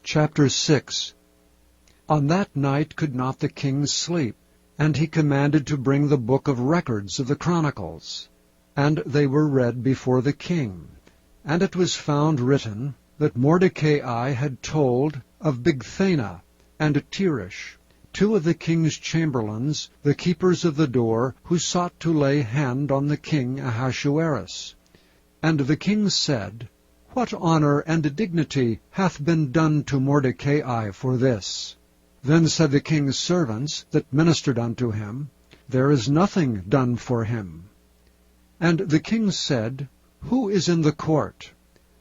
Chapter 6. On that night could not the king sleep, and he commanded to bring the book of records of the Chronicles. And they were read before the king. And it was found written that Mordecai had told of Bigthana and Teresh, two of the king's chamberlains, the keepers of the door, who sought to lay hand on the king Ahasuerus. And the king said, What honor and dignity hath been done to Mordecai for this? Then said the king's servants that ministered unto him, There is nothing done for him. And the king said, Who is in the court?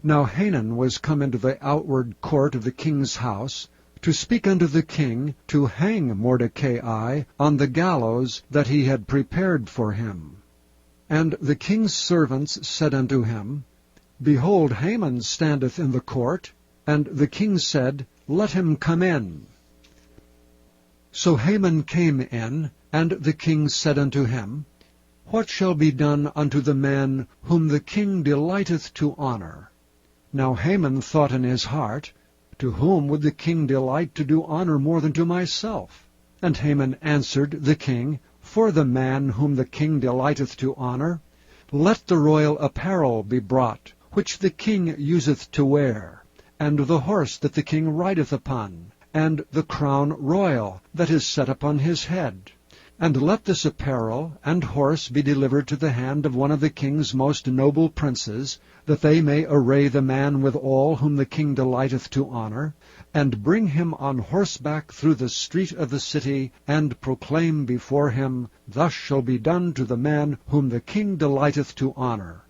Now Hanan was come into the outward court of the king's house, to speak unto the king to hang Mordecai on the gallows that he had prepared for him. And the king's servants said unto him, Behold, Haman standeth in the court. And the king said, Let him come in. So Haman came in, and the king said unto him, What shall be done unto the man whom the king delighteth to honor? Now Haman thought in his heart, To whom would the king delight to do honor more than to myself? And Haman answered the king, For the man whom the king delighteth to honor, let the royal apparel be brought, which the king useth to wear, and the horse that the king rideth upon, and the crown royal that is set upon his head. And let this apparel and horse be delivered to the hand of one of the king's most noble princes, that they may array the man with all whom the king delighteth to honor, and bring him on horseback through the street of the city, and proclaim before him, Thus shall be done to the man whom the king delighteth to honor.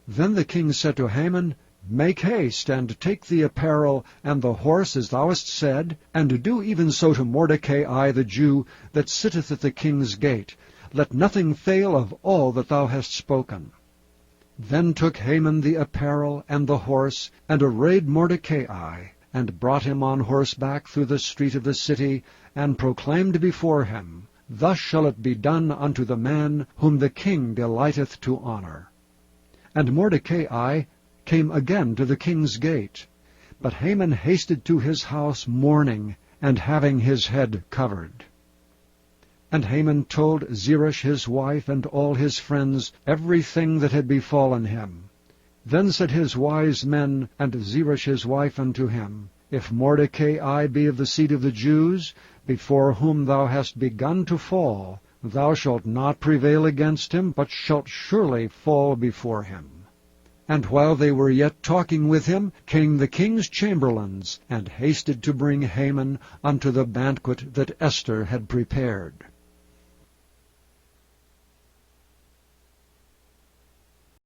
Then the king said to Haman, Make haste, and take the apparel and the horse as thou hast said, and do even so to Mordecai the Jew that sitteth at the king's gate. Let nothing fail of all that thou hast spoken. Then took Haman the apparel and the horse, and arrayed Mordecai, and brought him on horseback through the street of the city, and proclaimed before him, Thus shall it be done unto the man whom the king delighteth to honor. And Mordecai came again to the king's gate. But Haman hasted to his house mourning, and having his head covered. And Haman told Zeresh his wife and all his friends everything that had befallen him. Then said his wise men and Zeresh his wife unto him, If Mordecai be of the seed of the Jews, before whom thou hast begun to fall, thou shalt not prevail against him, but shalt surely fall before him. And while they were yet talking with him, came the king's chamberlains, and hasted to bring Haman unto the banquet that Esther had prepared.